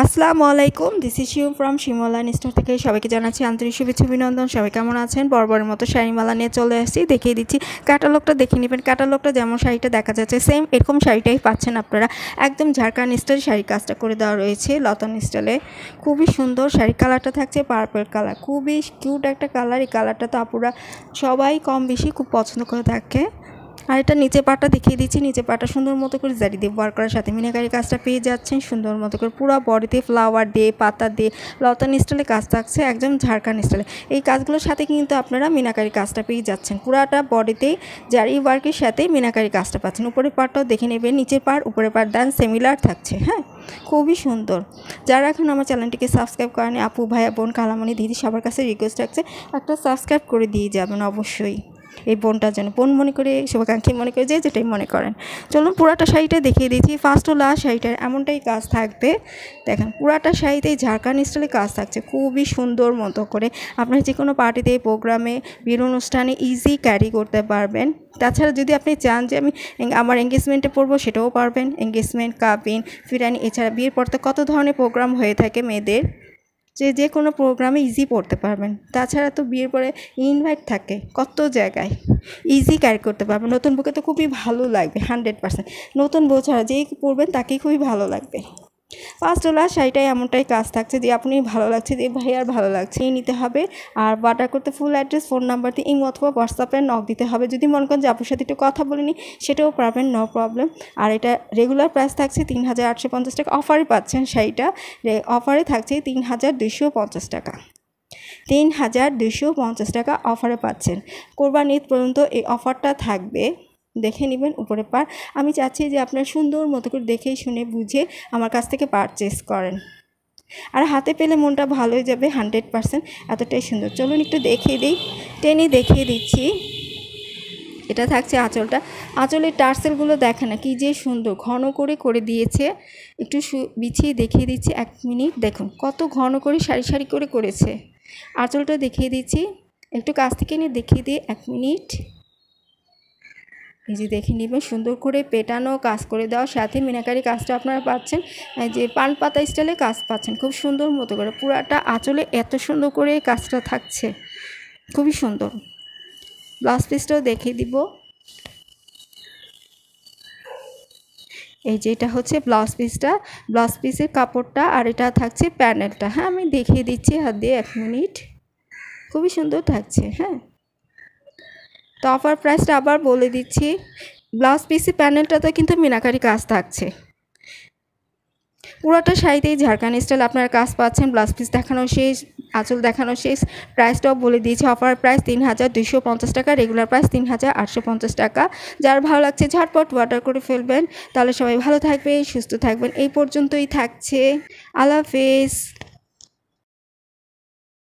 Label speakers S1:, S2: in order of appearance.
S1: আসসালামু আলাইকুম, this is শিউ from শিমলাইন store থেকে সবাইকে জানাচ্ছি আন্তরিক শুভেচ্ছা অভিনন্দন। সবাই কেমন আছেন? বরাবরের মতো শাড়িমালা নিয়ে চলে আসছি, দেখিয়ে দিচ্ছি। ক্যাটালগটা দেখে নেবেন। ক্যাটালগটা যেমন শাড়িটা দেখা যাচ্ছে সেম এরকম শাড়িটাই পাচ্ছেন আপনারা। একদম ঝাড়খান্ড স্টাইল শাড়ি কাজটা করে দেওয়া রয়েছে লতান স্টাইলে। খুবই সুন্দর শাড়ি। কালারটা থাকছে পার্পল কালার, খুবই কিউট একটা কালার। এই কালারটা তো আপুরা সবাই কম বেশি খুব পছন্দ করে থাকে। আর এটা নিচে পাটা দেখিয়ে দিচ্ছি। নিচে পাটা সুন্দর মতো করে জারি দিয়ে ওয়ার্ক করার সাথে মিনাকারি কাজটা পেয়ে যাচ্ছেন সুন্দর মতো করে। পুরো বডিতে ফ্লাওয়ার দিয়ে পাতা দিয়ে লতান স্টাইলে কাজ থাকছে, একদম ঝাড়খান্ড স্টাইলে। এই কাজগুলোর সাথে কিন্তু আপনারা মিনাকারি কাজটা পেয়ে যাচ্ছেন। পুরাটা বডিতেই জারি ওয়ার্কের সাথে মিনাকারি কাজটা পাচ্ছেন। উপরের পাটটাও দেখে নেবেন, নিচের পার উপরের পার ডান সিমিলার থাকছে। হ্যাঁ, খুবই সুন্দর। যারা এখন আমার চ্যানেলটিকে সাবস্ক্রাইব করেনি, আপু ভাইয়া বোন কালামণি দিদি সবার কাছে রিকোয়েস্ট রাখছে একটা সাবস্ক্রাইব করে দিয়ে যাবেন অবশ্যই। এই বোনটার জন্য, বোন মনে করে শুভাকাঙ্ক্ষী মনে করে যেটাই মনে করেন। চলুন পুরাটা শাড়িটা দেখিয়ে দিচ্ছি। ফার্স্ট ও লাস্ট শাড়িটার এমনটাই কাজ থাকবে। দেখেন পুরাটা শাড়িতেই ঝাড়খান্ড স্টাইলে কাজ থাকছে খুবই সুন্দর মতো করে। আপনার যে কোনো পার্টিতে, প্রোগ্রামে, বিয়ের অনুষ্ঠানে ইজি ক্যারি করতে পারবেন। তাছাড়া যদি আপনি চান যে আমি আমার এঙ্গেজমেন্টে পরবো, সেটাও পারবেন। এঙ্গেজমেন্ট, কাবিন, ফিরানি, এছাড়া বিয়ের পর তো কত ধরনের প্রোগ্রাম হয়ে থাকে মেয়েদের, যে কোনো প্রোগ্রামে ইজি পড়তে পারবেন। তাছাড়া তো বিয়ের পরে ইনভাইট থাকে কত জায়গায়, ইজি ক্যারি করতে পারবেন। নতুন বউকে তো খুবই ভালো লাগবে 100%। নতুন বউ ছাড়া যেই পরবেন তাকেই খুবই ভালো লাগবে। ফার্স্ট ও লাস্ট শাড়িটাই এমনটাই কাজ থাকছে যে আপনি ভালো লাগছে, যে ভাইয়ার ভালো লাগছে এই নিতে হবে। আর অর্ডার করতে ফুল অ্যাড্রেস, ফোন নাম্বার দিয়ে ইমো অথবা হোয়াটসঅ্যাপে নক দিতে হবে। যদি মনে করেন যে আপুর সাথে একটু কথা বলিনি, সেটাও পারবেন, নো প্রবলেম। আর এটা রেগুলার প্রাইস থাকছে ৩,৮৫০ টাকা। অফারে পাচ্ছেন শাড়িটা, অফারে থাকছে ৩,২৫০ টাকা। ৩,২৫০ টাকা অফারে পাচ্ছেন। কোরবানি ঈদ পর্যন্ত এই অফারটা থাকবে। দেখে নেবেন উপরে পার। আমি চাচ্ছি যে আপনার সুন্দর মতো করে দেখে শুনে বুঝে আমার কাছ থেকে পারচেস করেন। আর হাতে পেলে মনটা ভালো হয়ে যাবে 100%। এতটাই সুন্দর। চলুন একটু দেখিয়ে দিই, টেনে দেখিয়ে দিচ্ছি। এটা থাকছে আঁচলটা। আঁচলের টার্সেলগুলো দেখে না কি যে সুন্দর ঘন করে করে দিয়েছে। একটু বিছিয়ে দেখিয়ে দিচ্ছি, 1 মিনিট দেখুন কত ঘন করে সারি সারি করে করেছে। আঁচলটা দেখিয়ে দিচ্ছি, একটু কাছ থেকে নিয়ে দেখিয়ে দিই, 1 মিনিট। এই যে দেখে নেবেন, সুন্দর করে পেটানো কাজ করে দেওয়ার সাথে মিনাকারি কাজটা আপনারা পাচ্ছেন। এই যে পান পাতা স্টাইলে কাজ পাচ্ছেন খুব সুন্দর মতো করে। পুরাটা আঁচলে এত সুন্দর করে কাজটা থাকছে, খুবই সুন্দর। ব্লাউজ পিসটাও দেখিয়ে দিব। এই যে এটা হচ্ছে ব্লাউজ পিসটা, ব্লাউজ পিসের কাপড়টা, আর এটা থাকছে প্যানেলটা। হ্যাঁ, আমি দেখিয়ে দিচ্ছি হাত দিয়ে, 1 মিনিট। খুবই সুন্দর থাকছে। হ্যাঁ, তো অফার প্রাইসটা আবার বলে দিচ্ছি। ব্লাউজ পিসের প্যানেলটাতে কিন্তু মিনাকারি কাজ থাকছে। পুরোটা শাড়িতেই ঝাড়খান্ড স্টাইল আপনারা কাজ পাচ্ছেন। ব্লাউজ পিস দেখানো শেষ, আঁচল দেখানো শেষ। প্রাইসটাও বলে দিয়েছি। অফার প্রাইস ৩,২৫০ টাকা, রেগুলার প্রাইস ৩,৮৫০ টাকা। যার ভালো লাগছে ঝটপট অর্ডার করে ফেলবেন। তাহলে সবাই ভালো থাকবে, সুস্থ থাকবেন। এই পর্যন্তই থাকছে। আল্লাহ হাফেজ।